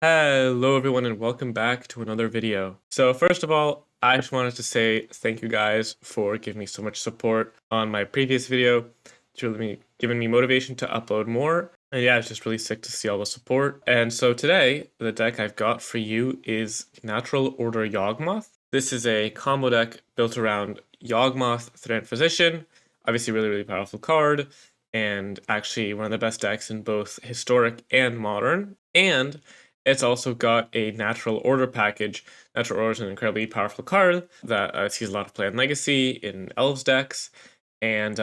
Hello everyone and welcome back to another video. So first of all, I just wanted to say thank you guys for giving me so much support on my previous video. It's really given me motivation to upload more. And yeah, it's just really sick to see all the support. And so today, the deck I've got for you is Natural Order Yawgmoth. This is a combo deck built around Yawgmoth, Threat Physician. Obviously really powerful card. And actually one of the best decks in both historic and modern. And it's also got a Natural Order package. Natural Order is an incredibly powerful card that sees a lot of play in Legacy, in Elves decks, and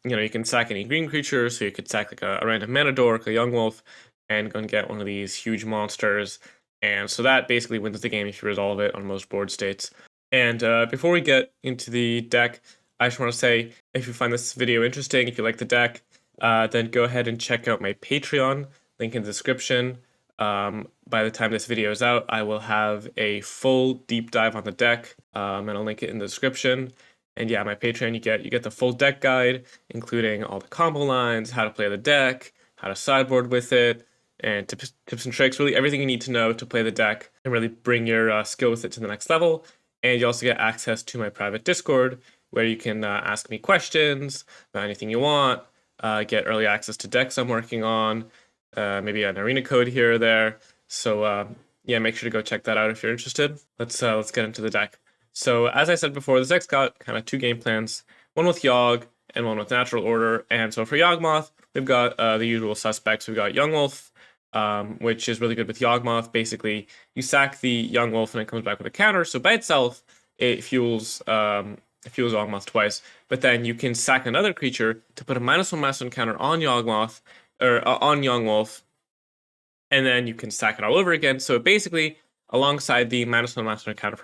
you can sack any green creature, so you could sack like a random mana dork, a Yawgmoth, and go and get one of these huge monsters. And so that basically wins the game if you resolve it on most board states. And before we get into the deck, I just want to say, if you find this video interesting, if you like the deck, then go ahead and check out my Patreon, link in the description. By the time this video is out, I will have a full deep dive on the deck, and I'll link it in the description. And yeah, my Patreon, you get the full deck guide, including all the combo lines, how to play the deck, how to sideboard with it, and tips and tricks, really everything you need to know to play the deck and really bring your skill with it to the next level. And you also get access to my private Discord, where you can ask me questions about anything you want, get early access to decks I'm working on, maybe an arena code here or there. So yeah, make sure to go check that out if you're interested. Let's get into the deck. So as I said before, this deck's got kind of two game plans, one with Yawg and one with Natural Order. And so for Yawgmoth, we've got the usual suspects. We've got Yawgmoth, which is really good with Yawgmoth. Basically, you sack the Yawgmoth and it comes back with a counter. So by itself, it fuels Yawgmoth twice. But then you can sack another creature to put a -1/-1 counter on Yawgmoth, or on Yawgmoth, and then you can sack it all over again. So basically, alongside the -1/-1 counter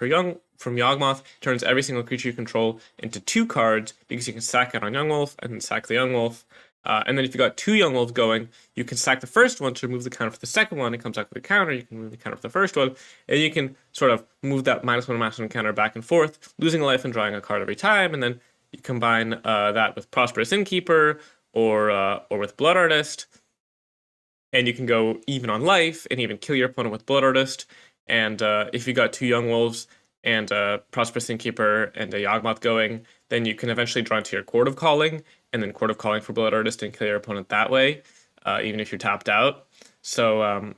from Yawgmoth, turns every single creature you control into 2 cards, because you can sack it on Yawgmoth and then sack the Yawgmoth. And then if you got 2 Yawgmoths going, you can sack the first one to remove the counter for the second one. It comes back with a counter. You can remove the counter for the first one, and you can sort of move that -1/-1 counter back and forth, losing a life and drawing a card every time. And then you combine that with Prosperous Innkeeper or with Blood Artist, and you can go even on life and even kill your opponent with Blood Artist. And if you got 2 Young Wolves and Prosperous Innkeeper and a Yawgmoth going, then you can eventually draw into your Court of Calling, and then Court of Calling for Blood Artist and kill your opponent that way, even if you're tapped out. So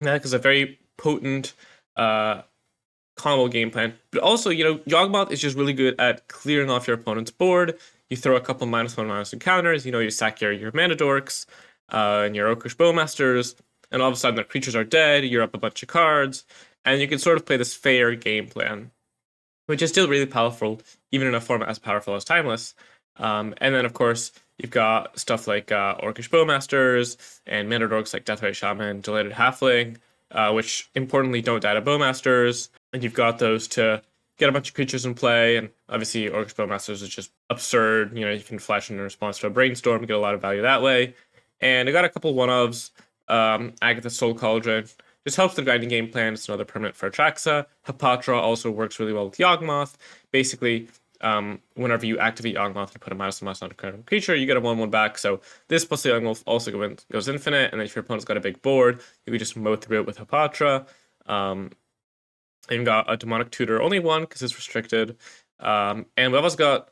that is a very potent combo game plan. But also, Yawgmoth is just really good at clearing off your opponent's board. You throw a couple -1/-1 counters, you sack your mana dorks, and your Orcish Bowmasters, and all of a sudden the creatures are dead, you're up a bunch of cards, and you can sort of play this fair game plan, which is still really powerful, even in a format as powerful as Timeless. And then, of course, you've got stuff like Orcish Bowmasters and mana dorks like Deathrite Shaman, Delighted Halfling, which importantly don't die to Bowmasters, and you've got those to get a bunch of creatures in play. And obviously Orcish Bowmasters is just absurd. You can flash in response to a Brainstorm, get a lot of value that way. And I got a couple one-ofs. Agatha's Soul Cauldron just helps the grinding game plan. It's another permanent for Atraxa. Hapatra also works really well with Yawgmoth. Basically, whenever you activate Yawgmoth and put a -1/- on a current creature, you get a 1/1 back. So this plus the Yawgmoth also goes infinite. And then if your opponent's got a big board, you can just mow through it with Hapatra. And you've got a Demonic Tutor, only one because it's restricted. And we've also got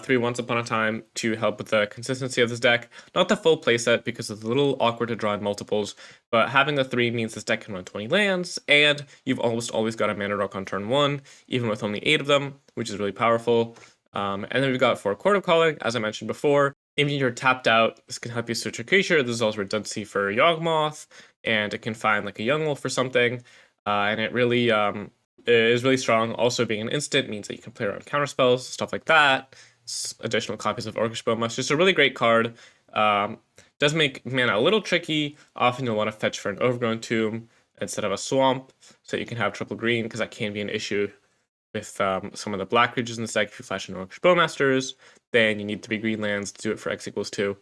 3 Once Upon a Time to help with the consistency of this deck. Not the full playset because it's a little awkward to draw in multiples, but having the 3 means this deck can run 20 lands, and you've almost always got a mana rock on turn 1, even with only 8 of them, which is really powerful. And then we've got 4 Court of Calling, as I mentioned before. If you're tapped out, this can help you switch a creature. This is also redundancy for Yawgmoth, and it can find like a Young Wolf or something, and it really is really strong. Also, being an instant means that you can play around counterspells, stuff like that. Additional copies of Orcish Bowmasters. Just a really great card. Does make mana a little tricky. Often you'll want to fetch for an Overgrown Tomb instead of a Swamp, so you can have triple green, because that can be an issue with some of the black creatures in this deck. If you flash in Orcish Bowmasters, then you need 3 green lands to do it for X = 2.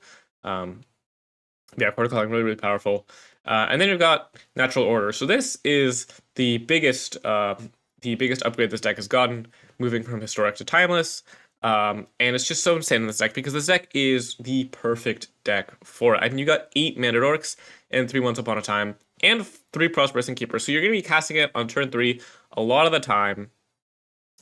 Yeah, Court of Calling, really powerful. And then you've got Natural Order. So this is the biggest upgrade this deck has gotten, moving from Historic to Timeless. And it's just so insane in this deck, because this deck is the perfect deck for it. And you got 8 mana dorks and 3 Once Upon a Time. and 3 Prosperous Innkeeper. So you're going to be casting it on turn 3 a lot of the time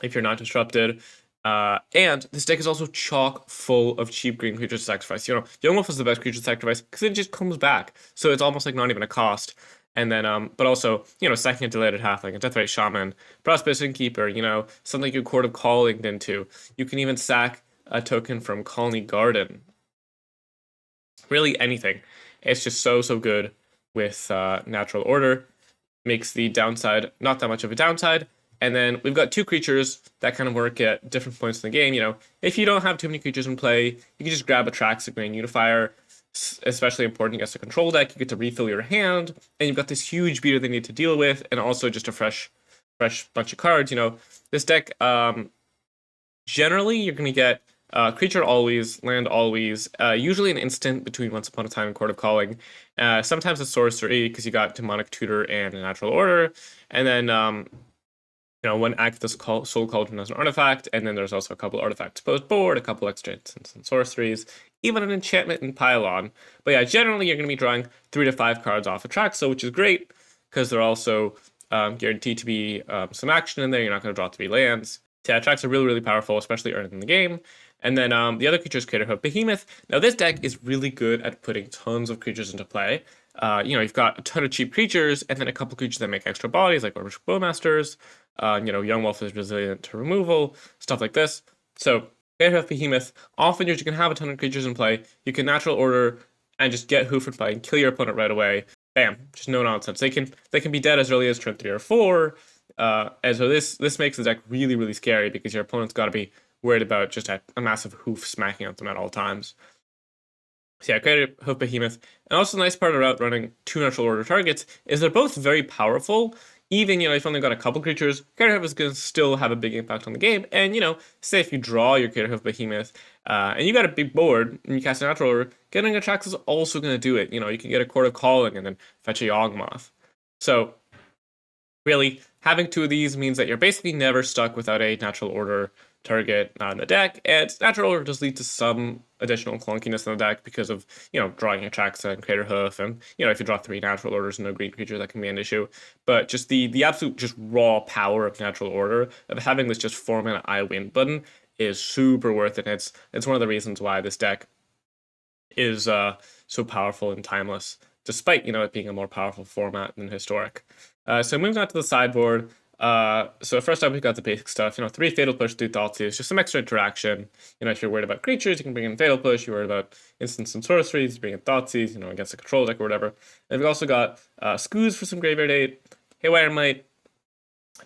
if you're not disrupted. And this deck is also chock full of cheap green creatures to sacrifice. You know, Yawgmoth is the best creature to sacrifice because it just comes back. So it's almost like not even a cost. And then, but also, you know, sacking a Delighted Halfling, a Deathrite Shaman, Prosperous Innkeeper, you know, something you Court of Calling into. You can even sack a token from Colony Garden. Really anything. It's just so good with Natural Order. Makes the downside not that much of a downside. And then we've got 2 creatures that kind of work at different points in the game. You know, if you don't have too many creatures in play, you can just grab a Traxic Grand Unifier. Especially important against a control deck. You get to refill your hand, and you've got this huge beater they need to deal with, and also just a fresh bunch of cards. You know, this deck, generally you're going to get creature always, land always, usually an instant between Once Upon a Time and Court of Calling. Sometimes a sorcery because you got Demonic Tutor and a Natural Order, and then you know, one Actus Soul Cauldron as an artifact, and then there's also a couple artifacts post board, a couple extra instants and sorceries, even an enchantment and pylon. But yeah, generally you're going to be drawing 3 to 5 cards off a Atraxa, which is great because they're also guaranteed to be some action in there. You're not going to draw 3 lands. So yeah, Atraxa are really powerful, especially early in the game. And then the other creature is Craterhoof Behemoth. Now this deck is really good at putting tons of creatures into play. You know, you've got a ton of cheap creatures, and then a couple creatures that make extra bodies, like Orbital Bowmasters. You know, Yawgmoth is resilient to removal, stuff like this. So, Craterhoof Behemoth, often you can have a ton of creatures in play. You can Natural Order and just get Hoof in play and kill your opponent right away. Bam, just no nonsense. They can be dead as early as turn 3 or 4. And so this makes the deck really scary because your opponent's got to be worried about just a massive Hoof smacking at them at all times. So yeah, Craterhoof Behemoth. And also the nice part about running 2 Natural Order targets is they're both very powerful. Even, you know, if you've only got a couple creatures, Craterhoof is going to still have a big impact on the game. And, you know, say if you draw your Craterhoof Behemoth, and you got a big board, and you cast a Natural Order, getting a Trax is also going to do it. You know, you can get a Court of Calling and then fetch a Yawgmoth. So, really, having 2 of these means that you're basically never stuck without a Natural Order target on the deck, and Natural Order does lead to some additional clunkiness in the deck because of, you know, drawing Atraxa and Craterhoof, and, you know, if you draw 3 Natural Orders and no green creature, that can be an issue. But just the absolute just raw power of Natural Order, of having this just 4-mana I win button, is super worth it. It's one of the reasons why this deck is so powerful and timeless, despite, you know, it being a more powerful format than Historic. So moving on to the sideboard, so first up, we've got the basic stuff. You know, 3 Fatal Push, 2 Thoughtseize, just some extra interaction. You know, if you're worried about creatures, you can bring in Fatal Push. You're worried about instants and sorceries, you bring in Thoughtseize, you know, against a control deck or whatever. And we've also got Scooz for some Graveyard Aid, Haywire Might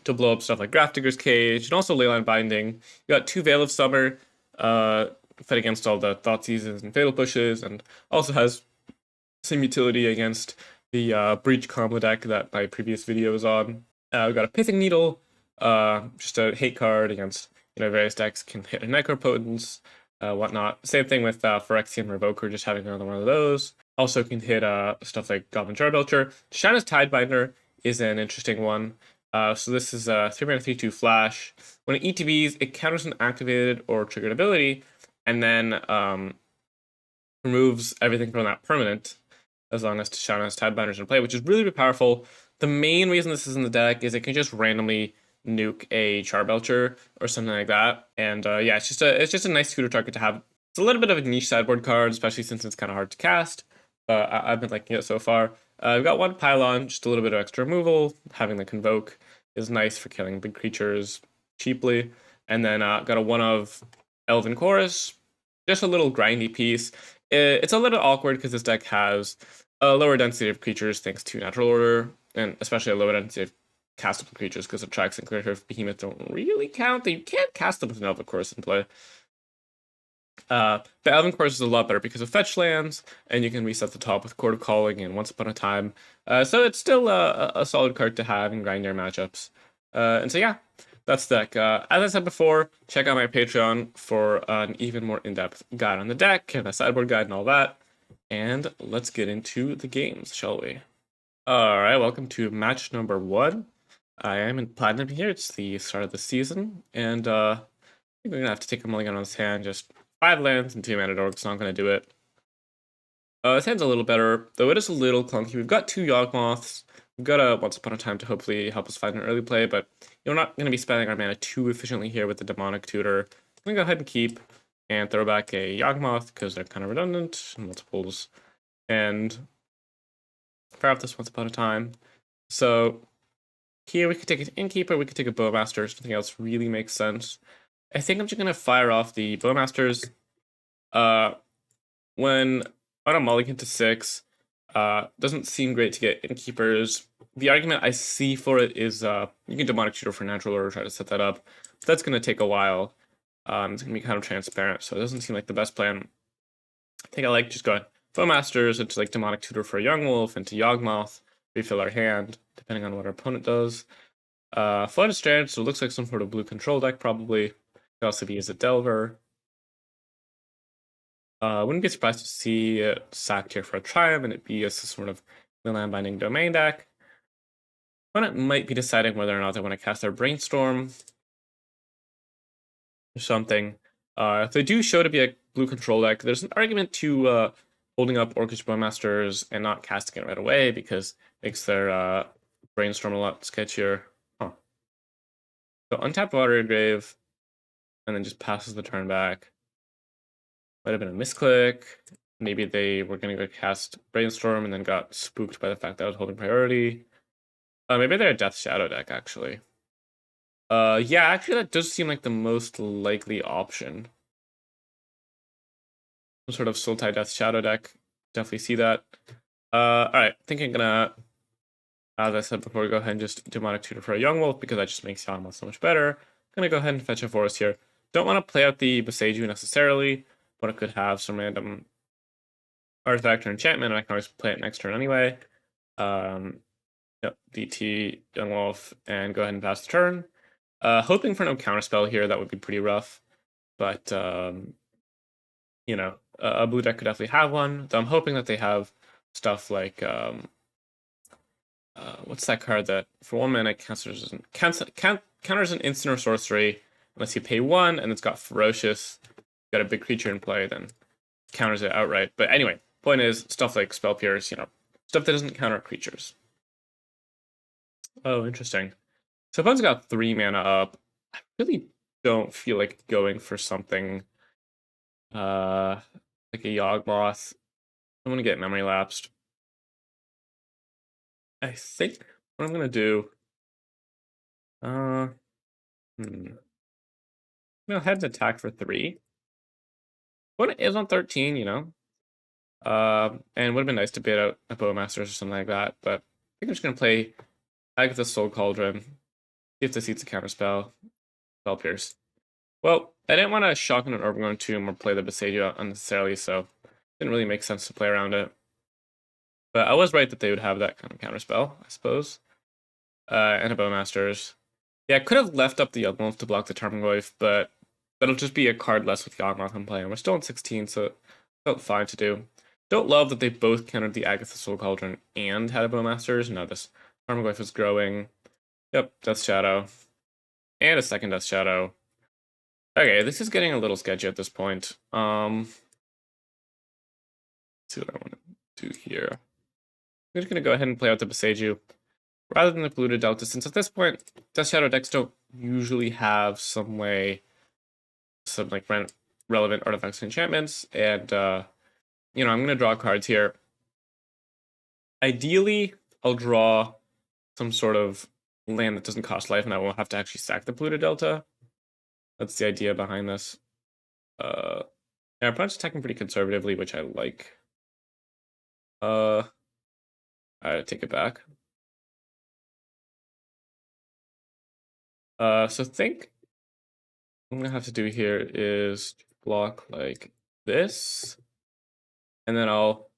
to blow up stuff like Grafdigger's Cage, and also Leyline Binding. You got 2 Veil of Summer, fight against all the Thoughtseizes and Fatal Pushes, and also has some utility against the Breach combo deck that my previous video was on. We've got a Pithing Needle, just a hate card against, you know, various decks, can hit a Necropotence, whatnot. Same thing with Phyrexian Revoker, just having another one of those. Also can hit stuff like Goblin Jarbelcher. Shana's Tidebinder is an interesting one. So this is a 3-mana 3/2 flash. When it ETBs, it counters an activated or triggered ability, and then removes everything from that permanent, as long as Shana's Tidebinder's in play, which is really powerful. The main reason this is in the deck is it can just randomly nuke a Charbelcher or something like that. And yeah, it's just a nice tutor target to have. It's a little bit of a niche sideboard card, especially since it's kind of hard to cast. But I've been liking it so far. We've got 1 Pylon, just a little bit of extra removal. Having the Convoke is nice for killing big creatures cheaply. And then got a 1 of Elven Chorus, just a little grindy piece. It's a little awkward because this deck has a lower density of creatures thanks to Natural Order, and especially a lower density of castable creatures because Atraxa and Craterhoof Behemoth don't really count. You can't cast them with an Elven Chorus in play. The Elven Chorus is a lot better because of fetch lands, and you can reset the top with Court of Calling and Once Upon a Time. So it's still a solid card to have in grind your matchups. And so yeah, that's the deck. As I said before, check out my Patreon for an even more in-depth guide on the deck and a sideboard guide and all that. And let's get into the games, shall we? Alright, welcome to match number 1. I am in Platinum here. It's the start of the season, and I think we're gonna have to take a mulligan on this hand. Just 5 lands and 2 mana dorks, not gonna do it. This hand's a little better, though it is a little clunky. We've got 2 Yawgmoths. We've got a Once Upon a Time to hopefully help us find an early play, but we're not going to be spending our mana too efficiently here with the Demonic Tutor. I'm going to go ahead and keep and throw back a Yawgmoth because they're kind of redundant, multiples, and fire off this Once Upon a Time. So here we could take an Innkeeper, we could take a Bowmaster, nothing else really makes sense. I think I'm just going to fire off the Bowmasters. When on a mulligan to 6, doesn't seem great to get Innkeepers. The argument I see for it is you can Demonic Tutor for natural or try to set that up. But that's going to take a while. It's going to be kind of transparent, so it doesn't seem like the best plan. I think I like just going Bowmasters into like Demonic Tutor for a Yawgmoth, into Yawgmoth, refill our hand, depending on what our opponent does. Flood is Strand, so it looks like some sort of blue control deck probably. Could also be as a Delver. Wouldn't be surprised to see it sacked here for a Triumph and it be as a sort of land binding domain deck. Opponent might be deciding whether or not they want to cast their Brainstorm or something. If they do show to be a blue control deck, there's an argument to holding up Orcish Bowmasters and not casting it right away because it makes their Brainstorm a lot sketchier. Huh. So untap Watery Grave and then just passes the turn back. Might have been a misclick. Maybe they were going to go cast Brainstorm and then got spooked by the fact that I was holding priority. Maybe they're a Death Shadow deck, actually. Yeah, actually that does seem like the most likely option. Some sort of Sultai Death Shadow deck. Definitely see that. Alright, I think I'm gonna, as I said before, go ahead and just Demonic Tutor for a Yawgmoth because that just makes Yawgmoth so much better. I'm gonna go ahead and fetch a Forest here. Don't want to play out the Boseiju necessarily, but it could have some random artifact or enchantment, and I can always play it next turn anyway. Yep, DT, Yawgmoth, and go ahead and pass the turn. Hoping for no counterspell here, that would be pretty rough. But, you know, a blue deck could definitely have one. Though I'm hoping that they have stuff like, what's that card that for 1 mana counters an instant or sorcery unless you pay 1 and it's got Ferocious, got a big creature in play, then counters it outright. But anyway, point is stuff like Spell Pierce, you know, stuff that doesn't counter creatures. Oh, interesting. So opponent's got 3 mana up. I really don't feel like going for something like a Yawgmoth. I'm gonna get memory lapsed. I think what I'm gonna do. I'm gonna head to attack for 3. What it is on 13, you know. And would have been nice to bait out a Bowmasters or something like that, but I think I'm just gonna play Agatha's Soul Cauldron. See if this eats a counterspell. Spell Pierce. Well, I didn't want to shock in an Overgrown Tomb or play the Boseiju unnecessarily, so it didn't really make sense to play around it. But I was right that they would have that kind of counterspell, I suppose. And a Bowmasters. Yeah, I could have left up the Yawgmoth to block the Tarmogoyf, but that'll just be a card less with Yawgmoth I'm playing. We're still on 16, so it felt fine to do. Don't love that they both countered the Agatha Soul Cauldron and had a Bowmasters. Now this Tarmogoyf is growing. Yep, Death Shadow. And a second Death Shadow. Okay, this is getting a little sketchy at this point. Let's see what I want to do here. I'm just gonna go ahead and play out the Boseiju rather than the polluted Delta, since at this point, Death Shadow decks don't usually have some way, some like relevant artifacts and enchantments, and you know, I'm gonna draw cards here. Ideally, I'll draw some sort of land that doesn't cost life, and I won't have to actually sack the polluted Delta. That's the idea behind this. Yeah, our opponent's attacking pretty conservatively, which I like. I take it back. So think what I'm gonna have to do here is block like this, and then I'll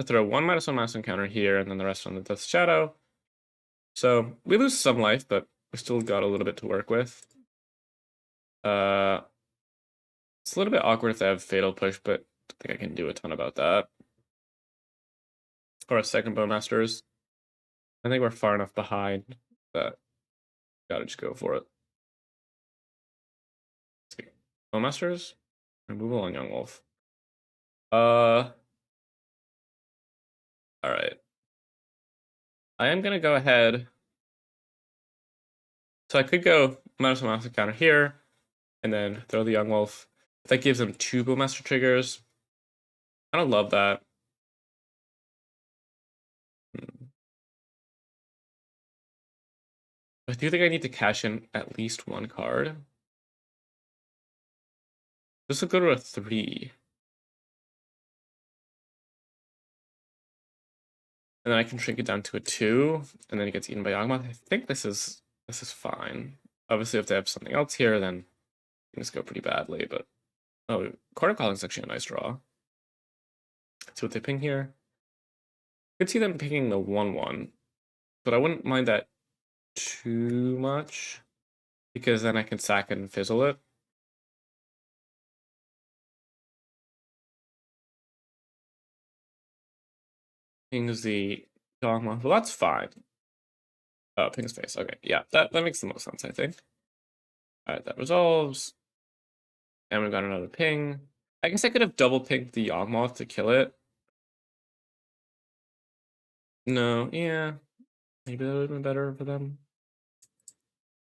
throw 1/1/1 counter here, and then the rest on the Death Shadow. So we lose some life, but we still got a little bit to work with. It's a little bit awkward if they have Fatal Push, but I think I can do a ton about that. Or a second Bowmasters. I think we're far enough behind that gotta just go for it. Bowmasters? Removal on Yawgmoth. All right. I am gonna go ahead. So I could go Mouse counter here, and then throw the Yawgmoth. That gives him 2 Bowmaster triggers. I don't love that. I do think I need to cash in at least 1 card. This will go to a 3. And then I can shrink it down to a 2, and then it gets eaten by Yawgmoth. I think this is fine. Obviously, if they have something else here, then things go pretty badly, but oh, Quarter Calling is actually a nice draw. Let's see what they ping here. Could see them picking the 1/1, but I wouldn't mind that too much because then I can sack it and fizzle it. Pings the Dogma. Well, that's fine. Oh, pings face. Okay, yeah, that makes the most sense, I think. All right, that resolves. And we've got another ping. I guess I could have double pinged the Yawgmoth to kill it. No, yeah. Maybe that would have been better for them.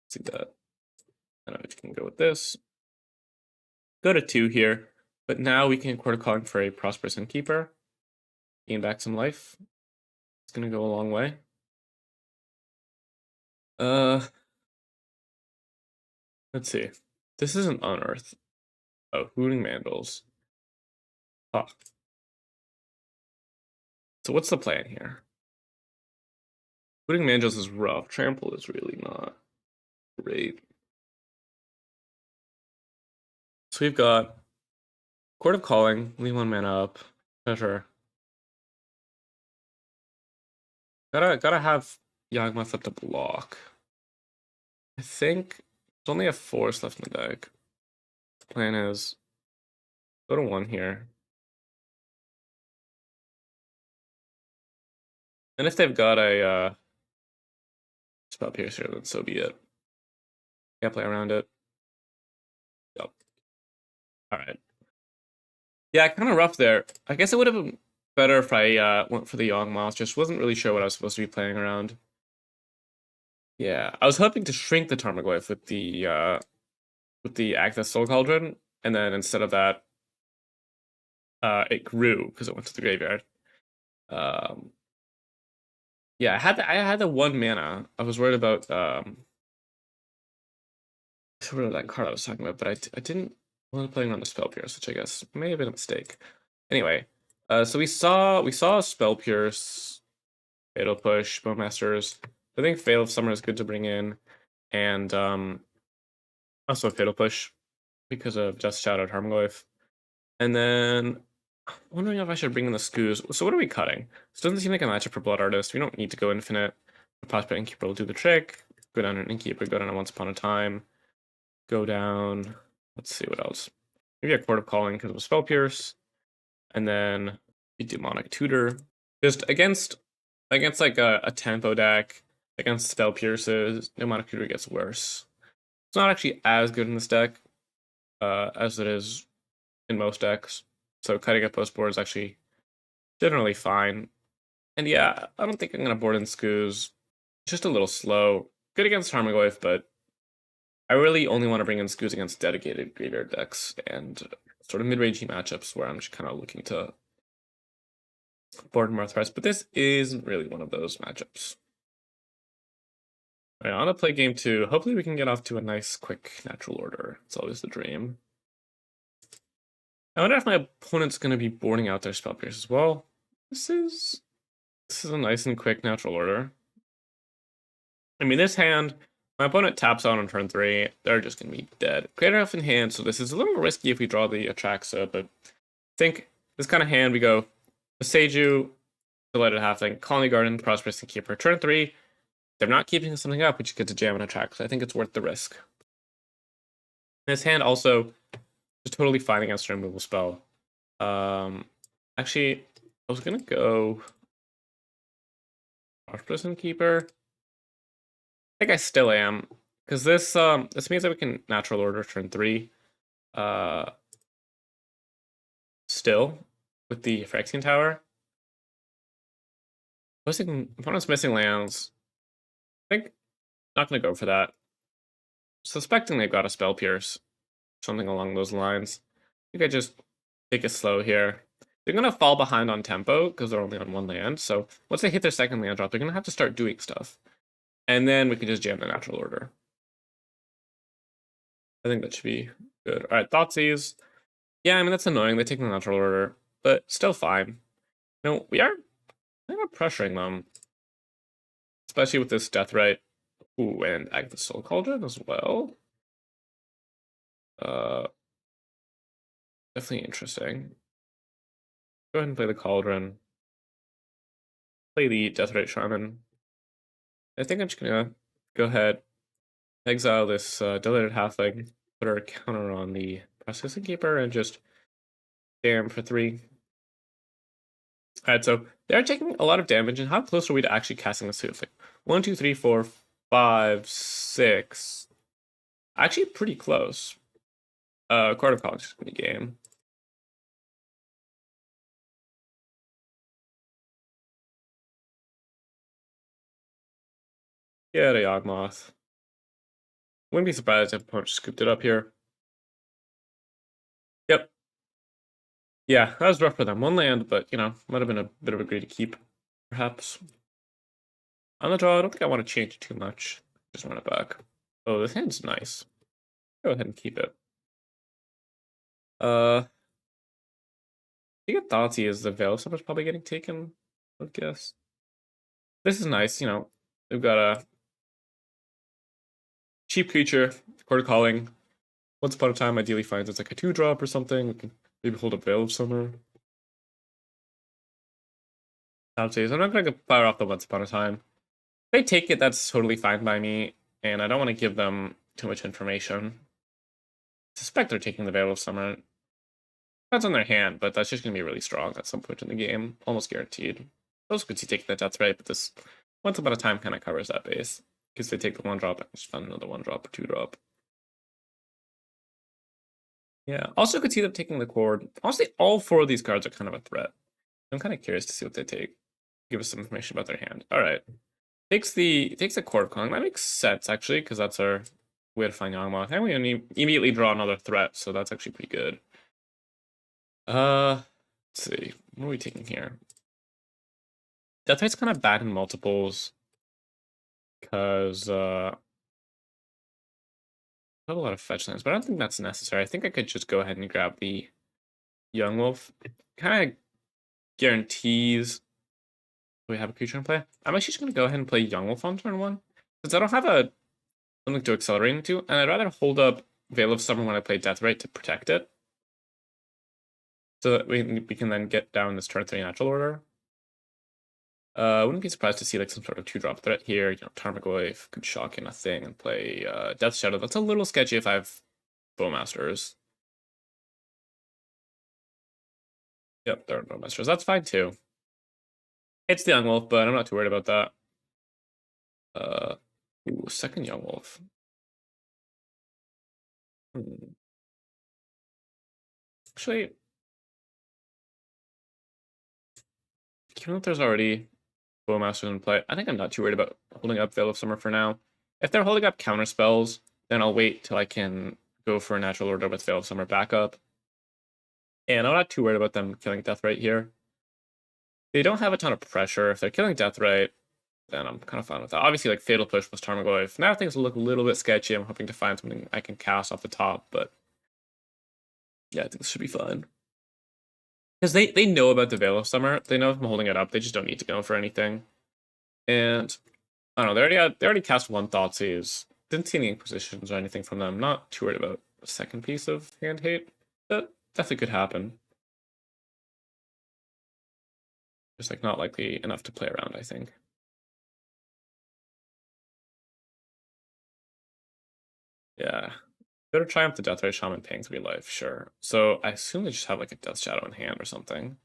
Let's see that. I don't know if you can go with this. Go to 2 here. But now we can Quarter Calling for a Prosperous Innkeeper. Gain back some life. It's gonna go a long way. Let's see. This isn't Unearth. Oh, Hooting Mandals. Huh. So what's the plan here? Hooting Mandals is rough. Trample is really not great. So we've got Court of Calling, leave 1 mana up. Treasure. Gotta have Yawgmoth up to block. I think there's only a force left in the deck. The plan is go to 1 here. And if they've got a Spell Piercer, then so be it. Can't play around it. Yep. Alright. Yeah, kind of rough there. I guess it would have been better if I went for the Yawgmoth. Just wasn't really sure what I was supposed to be playing around. Yeah, I was hoping to shrink the Tarmogoyf with the Active Soul Cauldron, and then instead of that, it grew because it went to the graveyard. Yeah, I had the 1 mana. I was worried about that card I was talking about, but I didn't want to play on the Spell Pierce, which I guess may have been a mistake. Anyway, so we saw Spell Pierce, Fatal Push, Bowmasters. I think Fatal Summer is good to bring in, and also Fatal Push because of Just Shadow Tarmogoyf. And then I'm wondering if I should bring in the Skoos. So what are we cutting? This doesn't seem like a matchup for Blood Artist. We don't need to go infinite. The Prospect Innkeeper will do the trick. Go down an Innkeeper, go down a Once Upon a Time. Go down, let's see what else. Maybe a Court of Calling because of Spell Pierce. And then a Demonic Tutor. Just against like a tempo deck, against Spell Pierces, Demonic Tutor gets worse. It's not actually as good in this deck as it is in most decks. So cutting up post board is actually generally fine. And yeah, I don't think I'm gonna board in Skoos. Just a little slow. Good against Tarmogoyf, but I really only want to bring in Skoos against dedicated graveyard decks and sort of mid-rangey matchups where I'm just kind of looking to board more threats. But this isn't really one of those matchups. All right, on to play game 2. Hopefully we can get off to a nice, quick natural order. It's always the dream. I wonder if my opponent's going to be boarding out their Spell Pierce as well. This is a nice and quick natural order. I mean, this hand, my opponent taps out on turn 3. They're just going to be dead. Craterhoof in hand, so this is a little more risky if we draw the Atraxa, but I think this kind of hand, we go Seiju, Delighted Halfling, Colony Garden, Prosperous Innkeeper. Turn 3, they're not keeping something up, we just get to jam and Atraxa. I think it's worth the risk. This hand also is totally fine against a removal spell. Actually, I was going to go Prosperous Innkeeper. I think I still am, because this means that we can natural order turn 3. Still with the Phyrexian Tower. I was thinking, opponent's missing lands. I think not gonna go for that. Suspecting they've got a Spell Pierce, something along those lines. I think I just take it slow here. They're gonna fall behind on tempo because they're only on one land. So once they hit their second land drop, they're gonna have to start doing stuff, and then we can just jam the natural order. I think that should be good. All right, Thoughtseize. Yeah, I mean that's annoying. They take the natural order, but still fine. No, we are kind of pressuring them, especially with this Deathrite. Ooh, and Agatha's Soul Cauldron as well. Uh, definitely interesting. Go ahead and play the Cauldron. Play the Deathrite Shaman. I think I'm just gonna go ahead, exile this deleted halfling, put our counter on the Processing Keeper, and just damn for 3. Alright, so they're taking a lot of damage, and how close are we to actually casting this Hoof? Like 1, 2, 3, 4, 5, 6. Actually, pretty close. Court of College is gonna be game. Yeah, the Yawgmoth. Wouldn't be surprised if opponent scooped it up here. Yep. Yeah, that was rough for them. One land, but you know, might have been a bit of a greedy keep, perhaps. On the draw, I don't think I want to change it too much. Just run it back. Oh, this hand's nice. Go ahead and keep it. I think Thoughtsy is the Veil, so much probably getting taken, I would guess. This is nice, you know. We've got a cheap creature, Quarter Calling. Once upon a time, ideally finds it's like a 2-drop or something. We can maybe hold a Veil of Summer. Thoughtsy, I'm not going to fire off the Once Upon a Time. If they take it, that's totally fine by me, and I don't want to give them too much information. I suspect they're taking the Veil of Summer. Depends on their hand, but that's just going to be really strong at some point in the game. Almost guaranteed. Also could see taking the Death Right, but this Once Upon a Time kind of covers that base. Because they take the 1-drop and just find another 1-drop or 2-drop. Yeah, also could see them taking the Cord. Honestly, all 4 of these cards are kind of a threat. I'm kind of curious to see what they take. Give us some information about their hand. Alright. Takes the Cord Calling. That makes sense, actually, because that's our way to find Yawgmoth. And we immediately draw another threat, so that's actually pretty good. Let's see. What are we taking here? Death Rate's kind of bad in multiples. Because I have a lot of fetch lands, but I don't think that's necessary. I think I could just go ahead and grab the Yawgmoth. Kind of guarantees we have a creature in play. I'm actually just going to go ahead and play Yawgmoth on turn 1. Because I don't have something to accelerate into, and I'd rather hold up Veil of Summer when I play Deathrite to protect it. So that we can then get down this turn 3 natural order. Wouldn't be surprised to see like some sort of 2-drop threat here. You know, Tarmogoyf could shock in a thing and play Death Shadow. That's a little sketchy if I have Bowmasters. Yep, there are Bowmasters. That's fine too. It's the Young Wolf, but I'm not too worried about that. Ooh, second Young Wolf. Actually, given that there's already Bowmasters in play, I think I'm not too worried about holding up Veil of Summer for now. If they're holding up counter spells, then I'll wait till I can go for a natural order with Veil of Summer backup. And I'm not too worried about them killing Deathrite here. They don't have a ton of pressure. If they're killing Deathrite, then I'm kind of fine with that. Obviously, like Fatal Push plus Tarmogoyf. Now things look a little bit sketchy. I'm hoping to find something I can cast off the top, but yeah, I think this should be fine. Because they know about the Veil of Summer. They know if I'm holding it up. They just don't need to go for anything. And I don't know. They already cast 1 Thoughtseize. Didn't see any Inquisitions or anything from them. Not too worried about a second piece of hand hate. That definitely could happen. Just like not likely enough to play around, I think. Yeah. Better Triumph the Deathrite Shaman paying 3 life, sure. So I assume they just have like a Death Shadow in hand or something.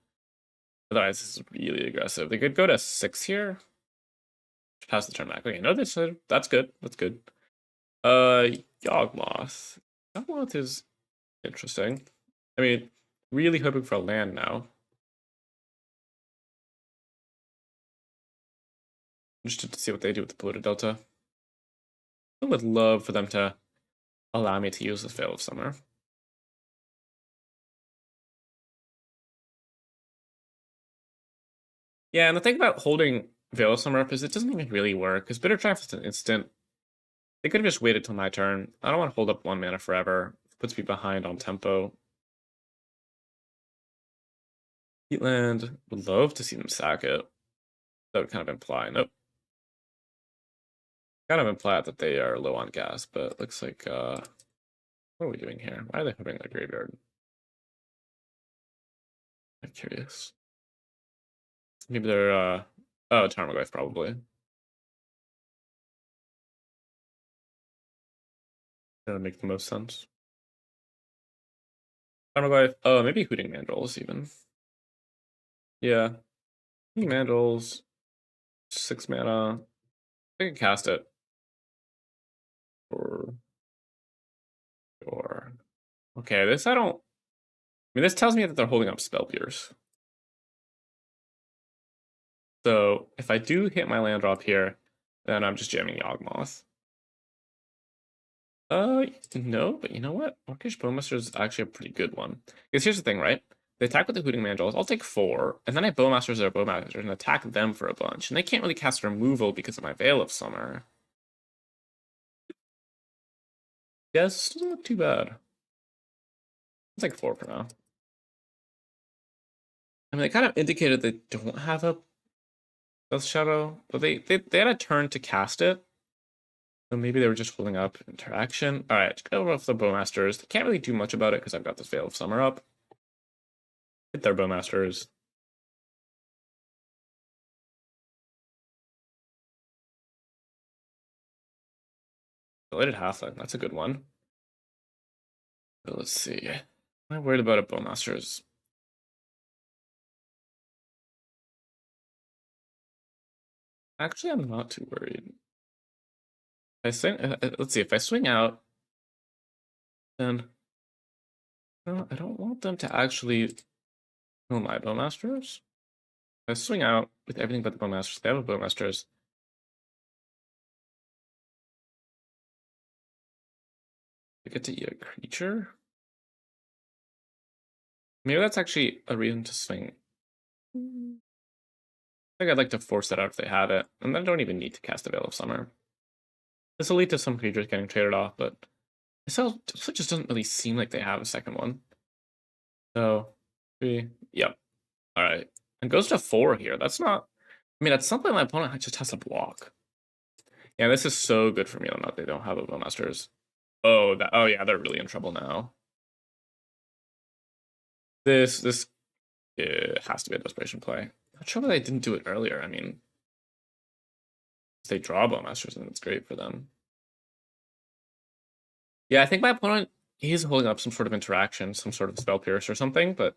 Otherwise, this is really aggressive. They could go to 6 here. Pass the turn back. Okay, no, that's good. That's good. Yawgmoth. Yawgmoth is interesting. I mean, really hoping for a land now. interested to see what they do with the polluted delta. I would love for them to allow me to use this Veil of Summer. Yeah, and the thing about holding Veil of Summer up is it doesn't even really work, because Bitter Triumph is an instant. They could have just waited till my turn. I don't want to hold up 1 mana forever. It puts me behind on tempo. Peatland, would love to see them sack it. That would kind of imply, nope. Kind of imply that they are low on gas, but it looks like, what are we doing here? Why are they hovering their graveyard? I'm curious. Maybe they're, oh, Tarmogoyf probably. That would make the most sense. Tarmogoyf, oh, maybe Hooting Mandrills even. Yeah. Hooting Mandrills, 6 mana. I can cast it. Or okay, this I don't. I mean, this tells me that they're holding up Spell Pierce. So if I do hit my land drop here, then I'm just jamming Yawgmoth. No, but you know what? Orcish Bowmaster is actually a pretty good one. Because here's the thing, right? They attack with the Hooting Mandrills. I'll take 4, and then I Bowmasters their Bowmasters and attack them for a bunch. And they can't really cast removal because of my Veil of Summer. Yes, doesn't look too bad. It's like 4 for now. I mean, they kind of indicated they don't have a Death Shadow, but they had a turn to cast it. So maybe they were just holding up interaction. All right, go with the Bowmasters. They can't really do much about it because I've got this Veil of Summer up. Hit their Bowmasters. Deleted Halfling, that's a good one. But let's see. Am I worried about a Bowmasters? Actually, I'm not too worried. Let's see, if I swing out, then no, I don't want them to actually kill my Bowmasters. If I swing out with everything but the Bowmasters, they have a Bowmasters. I get to eat a creature? Maybe that's actually a reason to swing. I think I'd like to force that out if they have it, and then I don't even need to cast the Veil of Summer. This will lead to some creatures getting traded off, but it just doesn't really seem like they have a second one. So, 3, yep. All right. And goes to 4 here. That's not, I mean, at some point my opponent just has to block. Yeah, this is so good for me that they don't have a Bowmasters. Oh, yeah, they're really in trouble now. This has to be a desperation play. Not sure why they didn't do it earlier. I mean, if they draw Bowmasters, then it's great for them. Yeah, I think my opponent, he's holding up some sort of interaction, some sort of Spell Pierce or something, but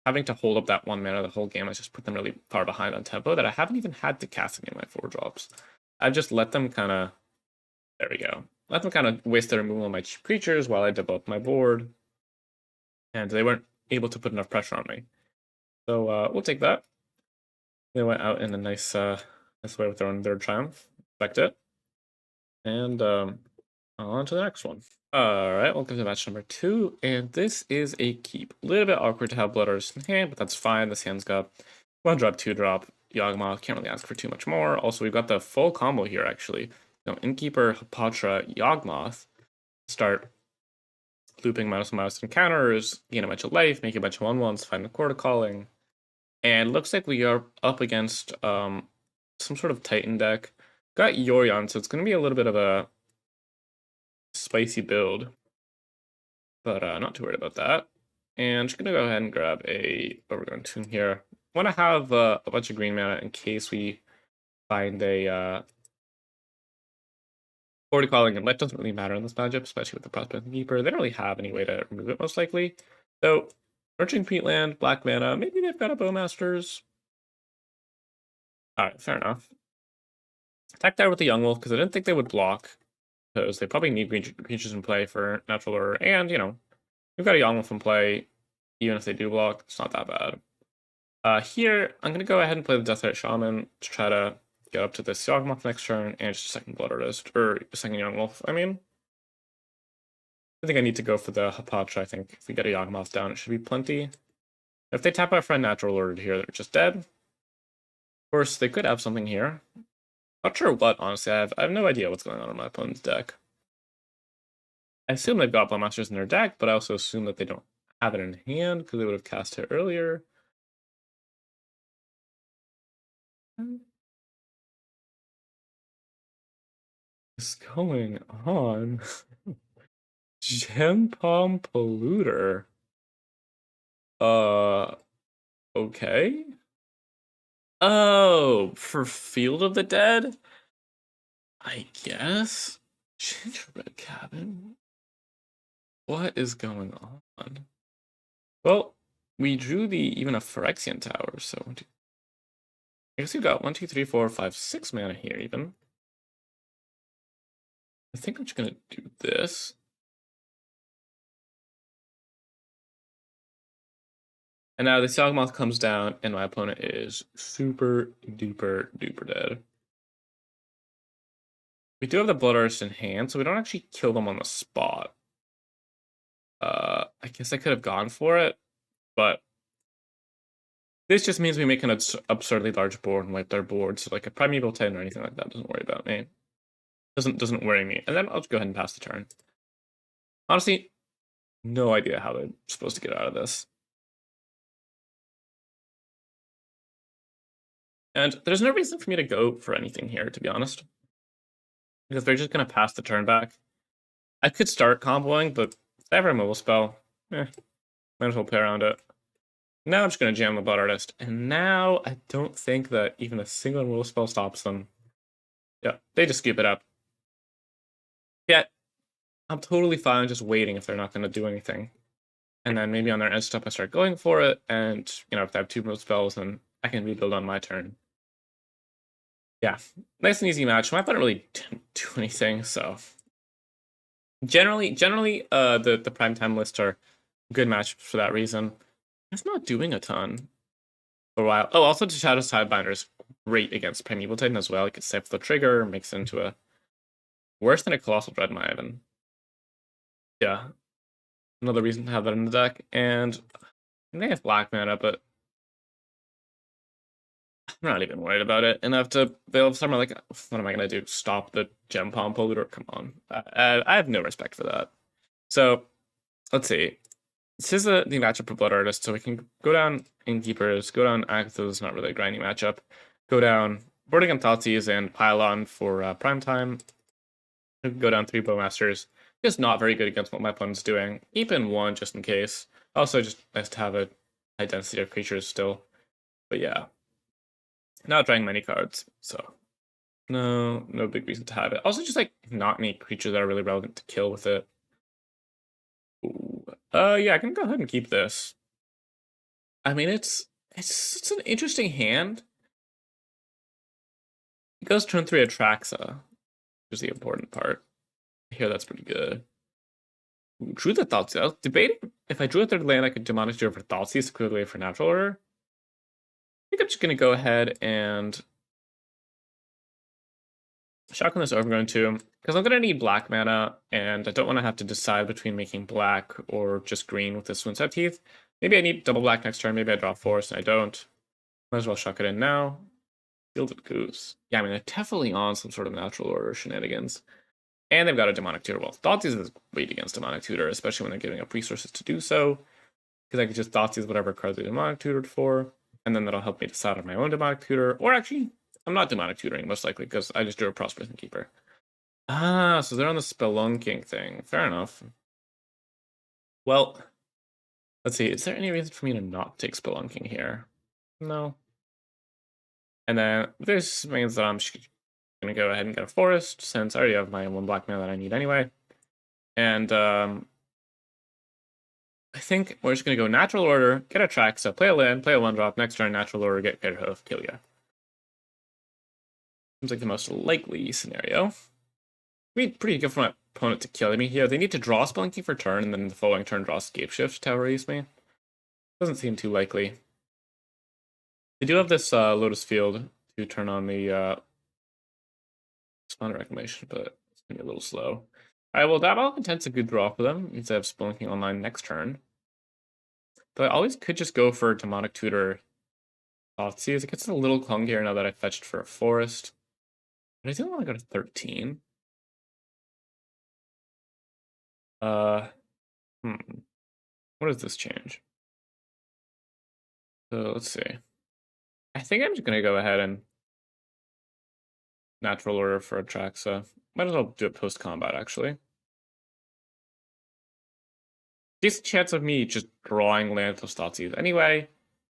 having to hold up that 1 mana the whole game has just put them really far behind on tempo that I haven't even had to cast any of my 4 drops. I've just let them kind of, there we go. Let them kind of waste their removal on my cheap creatures while I develop my board. And they weren't able to put enough pressure on me. So we'll take that. They went out in a nice way with their own third triumph. Expect it. And on to the next one. Alright, welcome to match number 2, and this is a keep. A little bit awkward to have Blood Artist in hand, but that's fine. This hand's got 1 drop, 2 drop, Yawgmoth, can't really ask for too much more. Also, we've got the full combo here, actually. You know, Innkeeper, Hapatra, Yawgmoth. Start looping -1/- encounters, gain a bunch of life, make a bunch of 1/1s, find the Quarter Calling. And looks like we are up against some sort of Titan deck. Got Yorion, so it's going to be a little bit of a spicy build, but not too worried about that. And just gonna go ahead and grab a Overgrown Tomb here. Want to have a bunch of green mana in case we find a Quarter Calling, and life doesn't really matter in this matchup, especially with the Prospecting Keeper. They don't really have any way to remove it, most likely. So, Lurching Peatland, black mana, maybe they've got a Bowmasters. Alright, fair enough. Attack there with the Yawgmoth, because I didn't think they would block, because they probably need creatures in play for natural order, and, you know, we've got a Yawgmoth in play, even if they do block, it's not that bad. Here, I'm going to go ahead and play the Deathrite Shaman to try to get up to this Yawgmoth next turn, and just a second Blood Artist, or a second Yawgmoth, I mean. I think I need to go for the Hapatra. I think if we get a Yawgmoth down, it should be plenty. If they tap our friend Natural Order here, they're just dead. Of course, they could have something here. Not sure what, honestly. I have no idea what's going on in my opponent's deck. I assume they've got Bloodmasters in their deck, but I also assume that they don't have it in hand because they would have cast it earlier. What's going on? Gem Palm Polluter. Okay. Oh, for Field of the Dead? I guess? Gingerbread Cabin? What is going on? Well, we drew even a Phyrexian Tower, so I guess we got 1, 2, 3, 4, 5, 6 mana here even. I think I'm just gonna do this. And now the Yawgmoth comes down, and my opponent is super duper duper dead. We do have the Blood Artist in hand, so we don't actually kill them on the spot. I guess I could have gone for it, but this just means we make an absurdly large board and wipe their board, so like a Primeval 10 or anything like that doesn't worry about me. Doesn't worry me. And then I'll just go ahead and pass the turn. Honestly, no idea how they're supposed to get out of this. And there's no reason for me to go for anything here, to be honest. Because they're just going to pass the turn back. I could start comboing, but if I have a removal spell, might as well play around it. Now I'm just going to jam the Blood Artist. And now I don't think that even a single removal spell stops them. Yeah, they just scoop it up. Yeah, I'm totally fine just waiting if they're not going to do anything. And then maybe on their end step I start going for it, and if they have 2 removal spells, then I can rebuild on my turn. Yeah, nice and easy match. My opponent really didn't do anything, so generally, the primetime lists are good matchups for that reason. It's not doing a ton for a while. Oh, also to Shadow Sidebinder is great against Primeval Titan as well. You can save the trigger, makes it into a worse than a Colossal Dreadmire even. Yeah, another reason to have that in the deck, and they have black mana, but I'm not even worried about it. Enough to Veil of Summer, like, what am I going to do? Stop the Gem Palm Polluter? Come on. I have no respect for that. So, let's see. This is the matchup for Blood Artist, so we can go down Innkeepers, go down Agathos, not really a grindy matchup. Go down Boarding and Thoughtseize and Pylon for Primetime. Go down 3 Bowmasters. Just not very good against what my opponent's doing. Keep in 1 just in case. Also, just nice to have a high density of creatures still. But yeah. Not drawing many cards, so no big reason to have it. Also, just like not any creatures that are really relevant to kill with it. Ooh. Yeah, I can go ahead and keep this. I mean, it's an interesting hand. It goes turn 3 Atraxa, which is the important part. Here, that's pretty good. Ooh, drew the Thoughtseize. I was debating if I drew a 3rd land, I could Demonic Steel for Thoughtseize to clear the way for Natural Order. I think I'm just gonna go ahead and shotgun this Overgrown Tomb, because I'm going to need black mana, and I don't want to have to decide between making black or just green with this Winside Teeth. Maybe I need double black next turn, maybe I draw Forest and I don't. Might as well chuck it in now. Gilded Goose. Yeah, I mean, they're definitely on some sort of Natural Order shenanigans. And they've got a Demonic Tutor. Well, Thoughtseize is great against Demonic Tutor, especially when they're giving up resources to do so, because I could just Thoughtseize whatever cards they Demonic Tutored for, and then that'll help me decide on my own Demonic Tutor, or actually, I'm not Demonic Tutoring, most likely, because I just drew a Prosperous Keeper. Ah, so they're on the Spelunking thing. Fair enough. Well, let's see. Is there any reason for me to not take Spelunking here? No. And then this means that I'm just going to go ahead and get a Forest, since I already have my 1 black mana that I need anyway. And I think we're just going to go Natural Order, get a Traxa, play a land, play a 1-drop, next turn Natural Order, get Craterhoof, kill ya. Seems like the most likely scenario. Be pretty good for my opponent to kill. I mean, here they need to draw Spelunking for turn, and then the following turn draw Scapeshift to release me. Doesn't seem too likely. They do have this Lotus Field to turn on the Spawn Reclamation, but it's gonna be a little slow. Alright, well, that all intents a good draw for them, instead of Spelunking Online next turn. But I always could just go for Demonic Tutor Thoughtseize. It gets a little clunkier now that I fetched for a forest. But I do want to go to 13. What does this change? So let's see. I think I'm just gonna go ahead and natural order for Atraxa. Might as well do it post combat actually. Decent chance of me just drawing land with Thoughtseize anyway.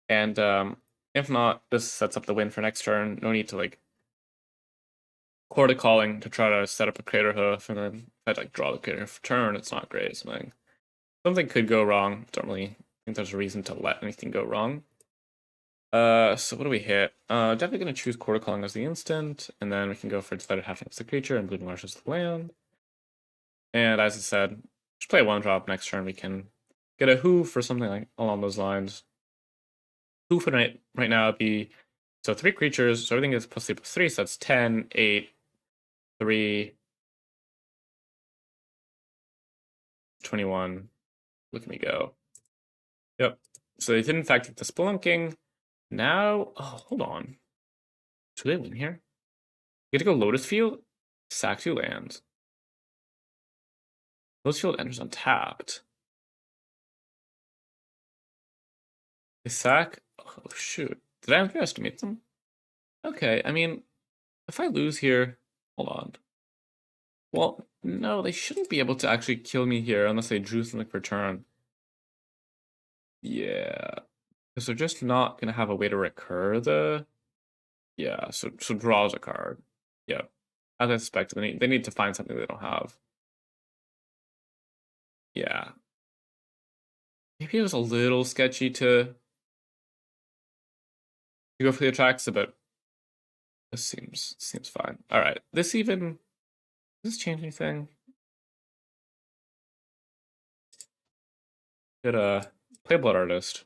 And if not, this sets up the win for next turn. No need to like Chord of Calling to try to set up a Craterhoof, and then if I like draw the Craterhoof turn, it's not great. Something could go wrong. Don't really think there's a reason to let anything go wrong. So what do we hit? Definitely gonna choose Chord of Calling as the instant, and then we can go for Divided Half as the creature and Blue Marsh as the land. And as I said, just play one drop next turn. We can get a Hoof or something like along those lines. Hoof right now would be so 3 creatures, so everything is +3/+3, so that's 10, 8, 3, 21. Look at me go. Yep. So they did in fact get the Spelunking. Now, oh, hold on. Do they win here? You get to go Lotus Field, sack 2 lands. Lotus Field enters untapped. They sack. Oh shoot! Did I underestimate them? Okay, I mean, if I lose here, hold on. Well, no, they shouldn't be able to actually kill me here unless they drew something for turn. Yeah, because they're just not gonna have a way to recur the. Yeah, so draws a card. Yeah, as I suspected, they need to find something they don't have. Yeah, maybe it was a little sketchy to go for the Atraxa, but this seems fine. All right, does this change anything? Could play Blood Artist.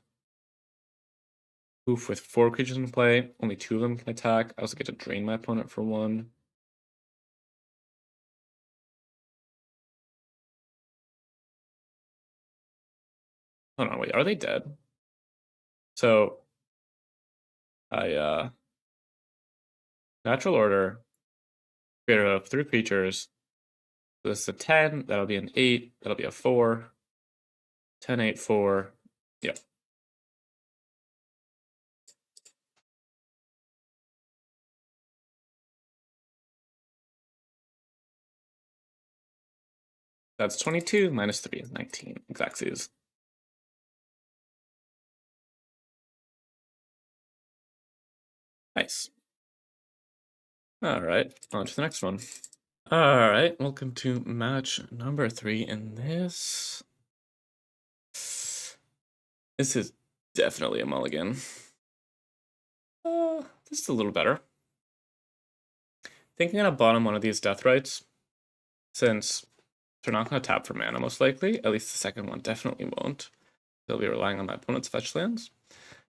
Oof, with 4 creatures in play, only 2 of them can attack. I also get to drain my opponent for 1. Hold on, wait, are they dead? So I natural order, creator of 3 creatures. So this is a 10, that'll be an 8, that'll be a 4. 10, 8, 4. Yeah. That's 22 minus 3 is 19. Exactsies. Nice. Alright, on to the next one. Alright, welcome to match number 3 in this. This is definitely a mulligan. This is a little better. Thinking I'm gonna bottom one of these Death Rites, since they're not gonna tap for mana most likely. At least the second one definitely won't. They'll be relying on my opponent's fetch lands.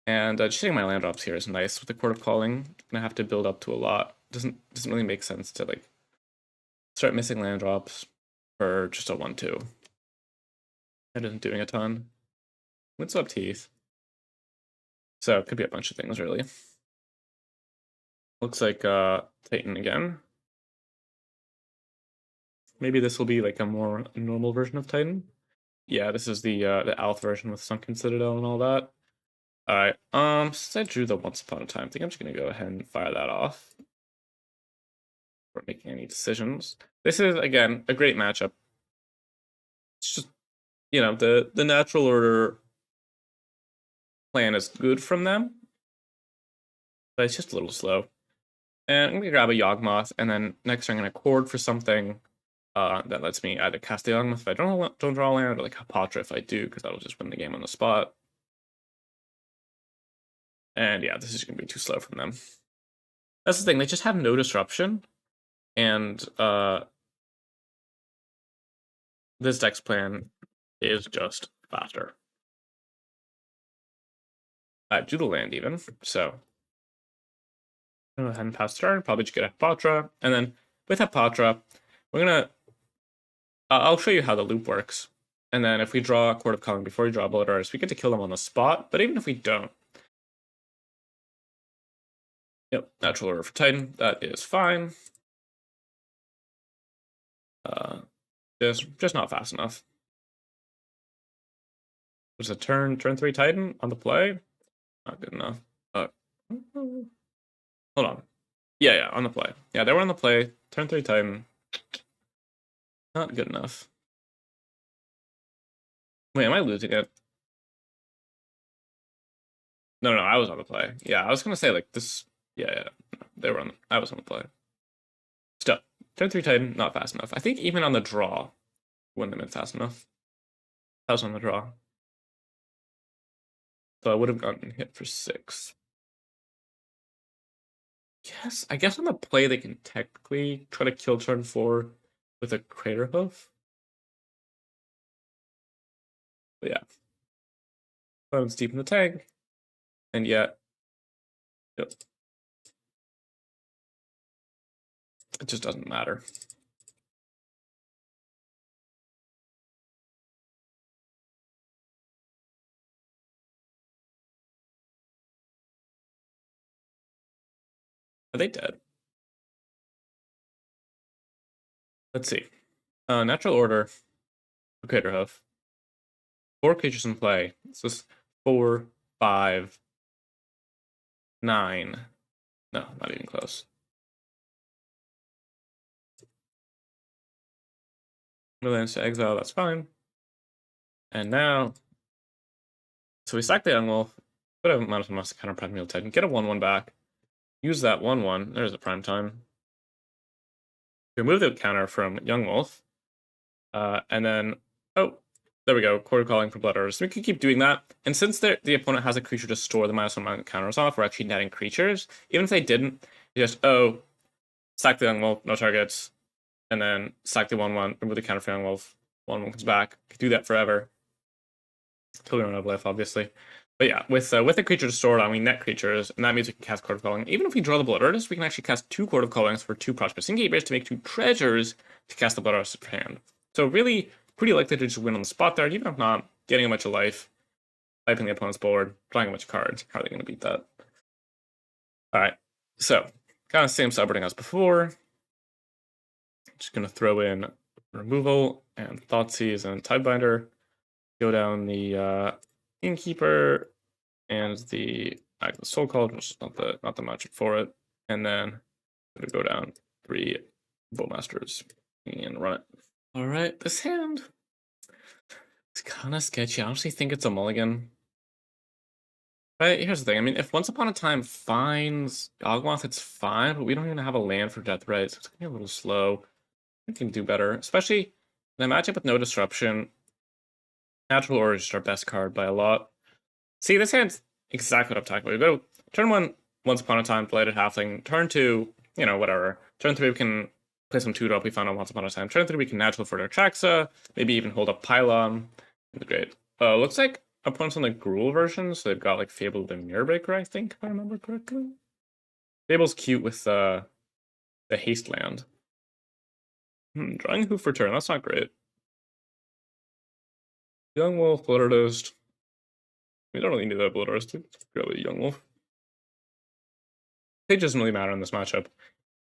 And just hitting my land drops here is nice with the Court of Calling. Gonna have to build up to a lot. Doesn't really make sense to like start missing land drops for just a 1/2. That isn't doing a ton. Windswept Teeth. So it could be a bunch of things really. Looks like Titan again. Maybe this will be like a more normal version of Titan. Yeah, this is the Alpha version with Sunken Citadel and all that. Alright, since I drew the Once Upon a Time, I think I'm just gonna go ahead and fire that off. Before making any decisions. This is again a great matchup. It's just, you know, the natural order plan is good from them, but it's just a little slow. And I'm gonna grab a Yawgmoth, and then next I'm gonna chord for something that lets me either cast the Yawgmoth if I don't draw land, or like Hapatra if I do, because that'll just win the game on the spot. And yeah, this is gonna be too slow from them. That's the thing, they just have no disruption, and this deck's plan is just faster. I do the land even, so go ahead and pass turn, probably just get a Hapatra, and then with Hepatra, we're gonna I'll show you how the loop works. And then if we draw a Court of Calling before we draw a Bullet Artist, we get to kill them on the spot. But even if we don't, yep, Natural Order for Titan, that is fine. Just not fast enough. There's a turn 3 Titan on the play. Not good enough. Hold on. Yeah, on the play. Yeah, they were on the play. Turn 3 Titan. Not good enough. Wait, am I losing it? No, I was on the play. Yeah, I was gonna say like this. Yeah, they were on. I was on the play. Still, turn 3 Titan, not fast enough. I think even on the draw, wouldn't have been fast enough. I was on the draw, so I would have gotten hit for 6. Yes, I guess on the play they can technically try to kill turn 4 with a Craterhoof. But yeah, bones deep in the tank, and yet, yep, it just doesn't matter. Are they dead? Let's see. Natural Order, Craterhoof. 4 creatures in play. So it's 4, 5, 9. No, not even close. Lands to exile, that's fine. And now, so we sack the Yawgmoth, put a -1 counter Primeval Titan, get a 1/1 back, use that 1/1. There's a prime time. Remove the counter from Yawgmoth, and then there we go. Quarter Calling for Blood Orders. So we can keep doing that. And since the opponent has a creature to store the -1 counters off, we're actually netting creatures. Even if they didn't, just sack the Yawgmoth, no targets, and then sack the 1/1, remove the counter for Yawgmoth. 1/1 comes back. Could do that forever. Totally run out of life, obviously. But yeah, with a creature to store on, we net creatures, and that means we can cast Court of Calling. Even if we draw the Blood Artist, we can actually cast 2 Court of Callings for 2 Prosperous Incubators to make 2 treasures to cast the Blood Artist for hand. So really, pretty likely to just win on the spot there, even if not getting a bunch of life, wiping the opponent's board, drawing a bunch of cards. How are they going to beat that? Alright, so kind of same subredding as before. Just going to throw in Removal and Thoughtseize and Tidebinder. Go down the Innkeeper and the Soul Call, which is not the matchup for it, and then I'm gonna go down 3 Bowmasters and run it. All right, this hand is kind of sketchy. I honestly think it's a mulligan. But here's the thing. I mean, if Once Upon a Time finds Yawgmoth, it's fine, but we don't even have a land for Death Right, so it's gonna be a little slow. We can do better, especially in a matchup with no disruption. Natural Order is just our best card by a lot. See, this hand's exactly what I'm talking about. We go turn 1, Once Upon a Time, Blighted Halfling. Turn 2, whatever. Turn 3, we can play some 2-drop we found on Once Upon a Time. Turn 3, we can Natural for Traxa, maybe even hold up Pylon. Great. Looks like opponents on the Gruul version, so they've got like Fable the Mirrorbreaker, I think, if I remember correctly. Fable's cute with the haste land. Drawing Hoof for turn, that's not great. Yawgmoth, Blood Artist. We don't really need that Blood Artist to grab a Yawgmoth. It doesn't really matter in this matchup.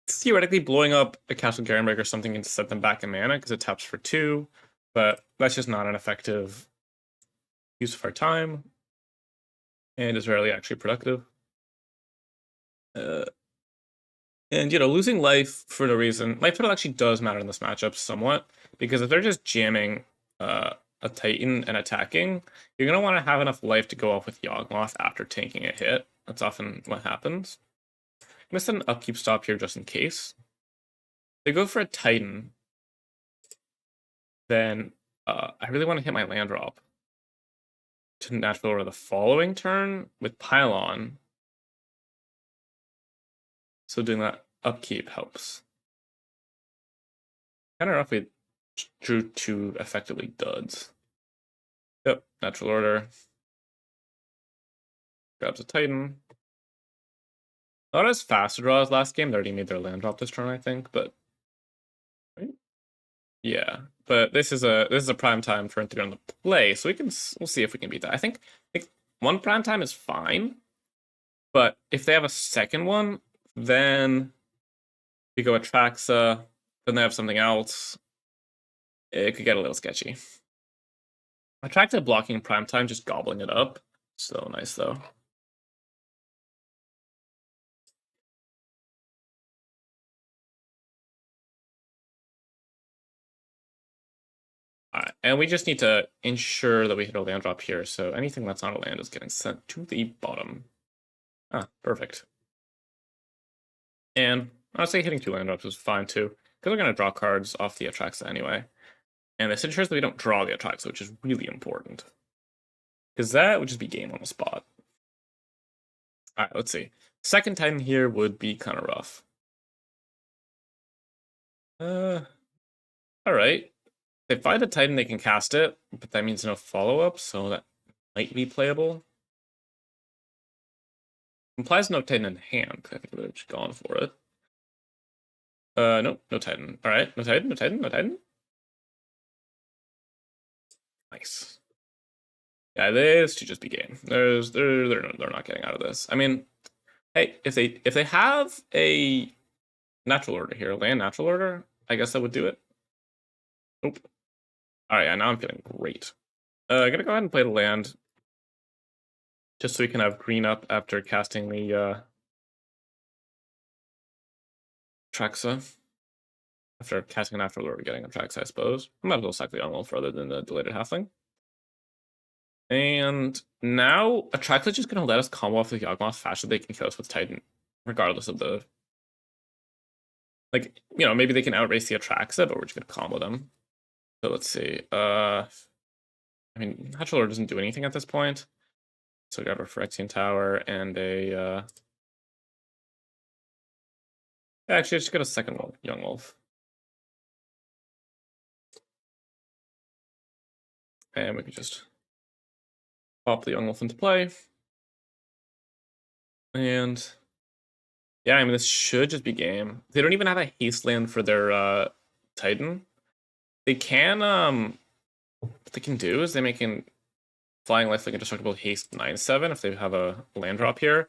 Theoretically, blowing up a Castle Garenberg or something can set them back in mana because it taps for 2, but that's just not an effective use of our time, and is rarely actually productive. And losing life for no reason, life total actually does matter in this matchup somewhat, because if they're just jamming a Titan and attacking, you're gonna want to have enough life to go off with Yawgmoth after tanking a hit. That's often what happens. I'm gonna set an upkeep stop here just in case. They go for a Titan, then I really want to hit my land drop to Natural Order the following turn with Pylon. So doing that upkeep helps. I don't know if we drew 2 effectively duds. Yep, Natural Order. Grabs a Titan. Not as fast to draw as last game. They already made their land drop this turn, I think, but Yeah, but this is a prime time turn 3 on the play, so we'll see if we can beat that. I think one prime time is fine, but if they have a second one, then we go Atraxa, then they have something else. It could get a little sketchy. Atraxa blocking prime time, just gobbling it up. So nice though. Alright, and we just need to ensure that we hit a land drop here, so anything that's not a land is getting sent to the bottom. Ah, perfect. And honestly, hitting 2 land drops is fine too, because we're going to draw cards off the Atraxa anyway. And this ensures that we don't draw the Atraxa, which is really important. Because that would just be game on the spot. Alright, let's see. Second Titan here would be kind of rough. Alright. If they find a Titan, they can cast it, but that means no follow-up, so that might be playable. Implies no Titan in hand. I think they're just going for it. Nope, no Titan. Alright, no Titan, no Titan, no Titan. Nice. Yeah, this should just be game. They're not getting out of this. I mean, hey, if they have a natural order here, land natural order, I guess that would do it. Nope. Alright, yeah, now I'm feeling great. Gonna go ahead and play the land. Just so we can have green up after casting the Traxa. After casting an natural order, getting a Traxa, I suppose. I might as well sack the Yawgmoth rather than the deleted halfling. And now Atraxa is just gonna let us combo off the Yawgmoth faster they can kill us with Titan, regardless of the like, you know, maybe they can outrace the Atraxa, but we're just gonna combo them. So let's see. I mean, Natural Order doesn't do anything at this point. So we got a Phyrexian Tower and a actually I just got a second one, Young Wolf. And we can just pop the Young Wolf into play. And yeah, I mean this should just be game. They don't even have a haste land for their Titan. They can what they can do is they make an Flying Lifelink Indestructible haste 9/7 if they have a land drop here.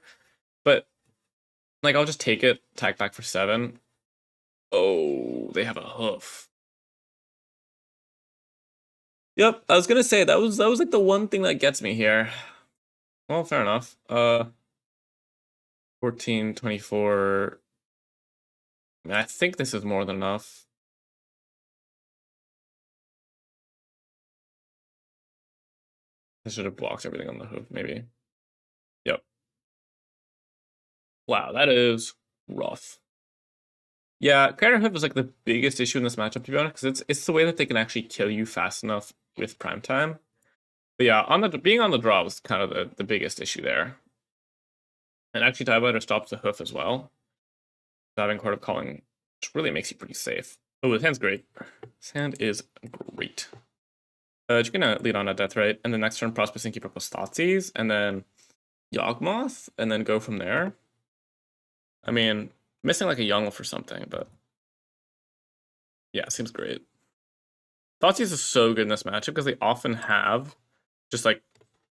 But like I'll just take it, attack back for 7. Oh, they have a hoof. Yep, I was gonna say that was like the one thing that gets me here. Well, fair enough. 14, 24. I mean, I think this is more than enough. I should have blocked everything on the hoof, maybe. Yep. Wow, that is rough. Yeah, Craterhoof is like the biggest issue in this matchup, to be honest, because it's the way that they can actually kill you fast enough with prime time. But yeah, on the being on the draw was kind of the biggest issue there. And actually, Dive stops the hoof as well. Having Court of Calling just really makes you pretty safe. Oh, his hand's great. His hand is great. You're gonna lead on a Death Ray, and then next turn Prosperous Innkeeper plus Thoughtseize, and then Yawgmoth, and then go from there. I mean, missing like a Young Wolf or something, but yeah, seems great. Thoughtseize is so good in this matchup because they often have just like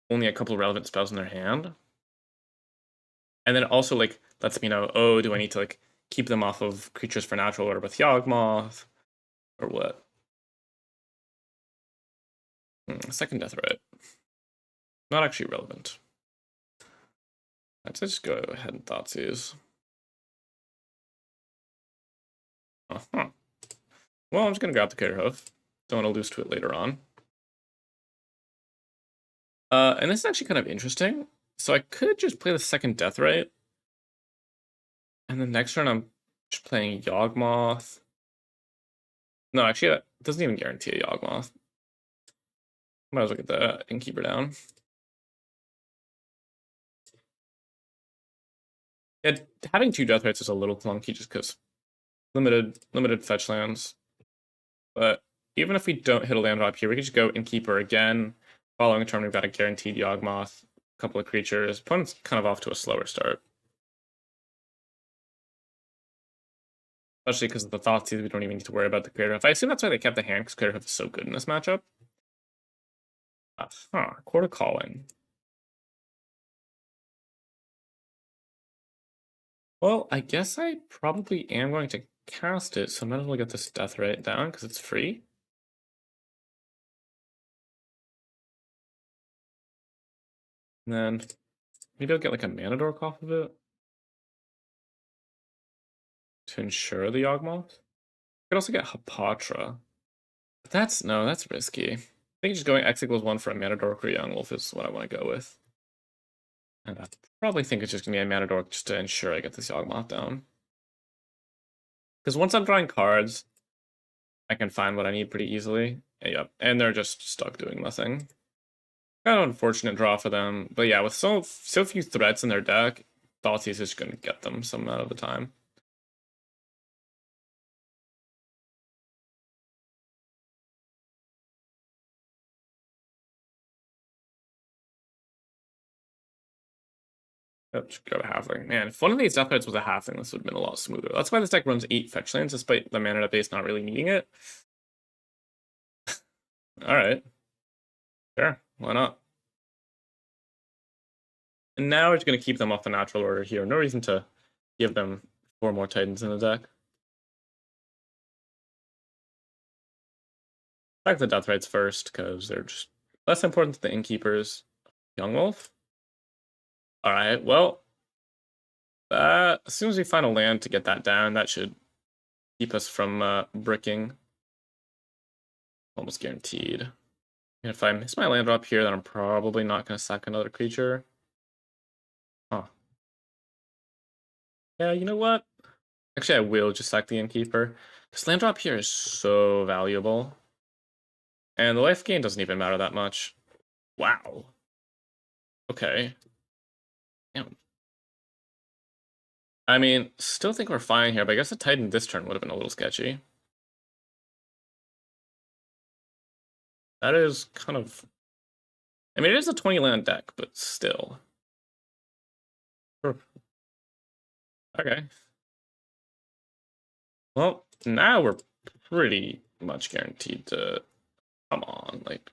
only a couple of relevant spells in their hand. And then it also like lets me know, oh, do I need to like keep them off of creatures for natural order with Yawgmoth or what? Second Death Ray. Not actually relevant. Let's just go ahead and Thoughtseize. Uh-huh. Well, I'm just gonna grab the Craterhoof. Don't want to lose to it later on. And this is actually kind of interesting. So I could just play the second Death Ray. And then next turn I'm just playing Yawgmoth. No, actually that doesn't even guarantee a Yawgmoth. Might as well get the Innkeeper down. Yeah, having 2 Death Rays is a little clunky just because limited fetch lands. But even if we don't hit a land drop here, we can just go Innkeeper again. Following turn, we've got a guaranteed Yawgmoth, a couple of creatures. Opponent's kind of off to a slower start. Especially because of the Thoughtseize, we don't even need to worry about the Craterhoof. I assume that's why they kept the hand, because Craterhoof is so good in this matchup. Quarter Calling. Well, I guess I probably am going to cast it, so I might as well get this death rate down, because it's free. And then maybe I'll get like a mana dork off of it to ensure the Yawgmoth. I could also get Hapatra. But that's risky. I think just going X equals 1 for a mana dork or Yawgmoth is what I want to go with. And I probably think it's just gonna be a mana dork just to ensure I get this Yawgmoth down. Because once I'm drawing cards, I can find what I need pretty easily. Yep, and they're just stuck doing nothing. Kind of unfortunate draw for them, but yeah, with so few threats in their deck, Thoughtseize is just gonna get them some amount of the time. Yep, just grab a halfling. Man, if one of these death threats was a halfling, this would have been a lot smoother. That's why this deck runs 8 fetch lands, despite the mana base not really needing it. Alright. Sure, why not? And now we're just going to keep them off the natural order here. No reason to give them 4 more Titans in the deck. Back the Death Rites first, because they're just less important to the Innkeepers. Yawgmoth? Alright, well, as soon as we find a land to get that down, that should keep us from bricking. Almost guaranteed. And if I miss my land drop here, then I'm probably not going to sack another creature. Huh. Yeah, you know what? Actually, I will just sack the Innkeeper. This land drop here is so valuable. And the life gain doesn't even matter that much. Wow. Okay. Damn. I mean, still think we're fine here, but I guess a Titan this turn would have been a little sketchy. That is kind of... I mean, it is a 20 land deck, but still. Sure. Okay. Well, now we're pretty much guaranteed to... Come on, like...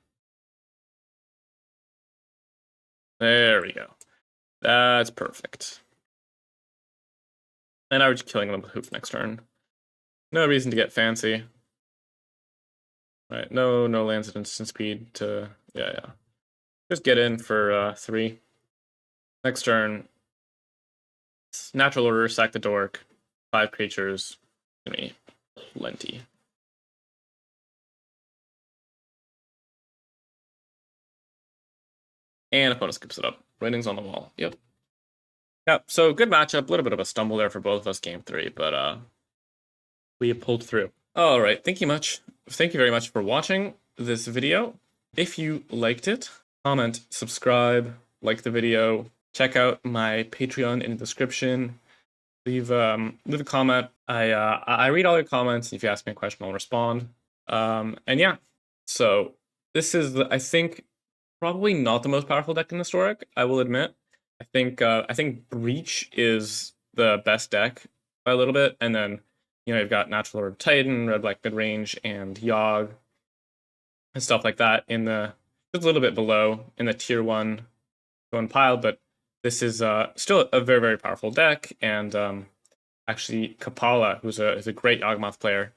There we go. That's perfect. And now we're just killing them with Hoof next turn. No reason to get fancy. Right, no lands at instant speed to... Yeah. Just get in for 3. Next turn, natural order, sack the dork, 5 creatures, gonna be plenty. And opponent skips it up. Writings on the wall. Yep. So good matchup. A little bit of a stumble there for both of us game 3, but we pulled through. All right, thank you very much for watching this video. If you liked it, comment, subscribe, like the video, check out my Patreon in the description. Leave a comment. I read all your comments. If you ask me a question, I'll respond. And yeah, so this is, I think, probably not the most powerful deck in Historic, I will admit. I think Breach is the best deck by a little bit, and then you've got Natural Order Titan, Red Black Midrange, and Yawg, and stuff like that in the just a little bit below in the tier 1 pile, but this is still a very, very powerful deck, and actually Kapala, who's a great Yawgmoth player,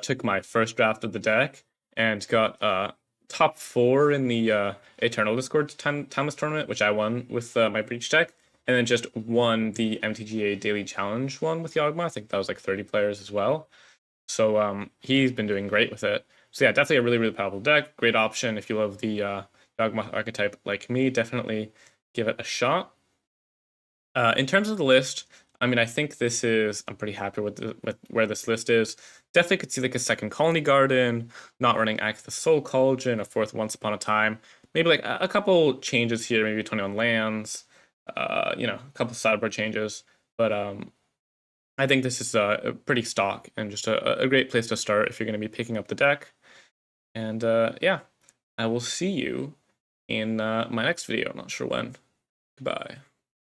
took my first draft of the deck and got top 4 in the Eternal Discord Timeless Tournament, which I won with my Breach deck, and then just won the MTGA Daily Challenge one with Yawgmoth. I think that was like 30 players as well. So he's been doing great with it. So yeah, definitely a really, really powerful deck. Great option if you love the Yawgmoth archetype like me. Definitely give it a shot. In terms of the list, I mean, I think this is... I'm pretty happy with where this list is. Definitely could see like a second Colony Garden, not running Act the Soul Cauldron, a 4th Once Upon a Time. Maybe like a couple changes here, maybe 21 lands, a couple sideboard changes. But I think this is a pretty stock and just a great place to start if you're going to be picking up the deck. And yeah, I will see you in my next video. I'm not sure when. Goodbye.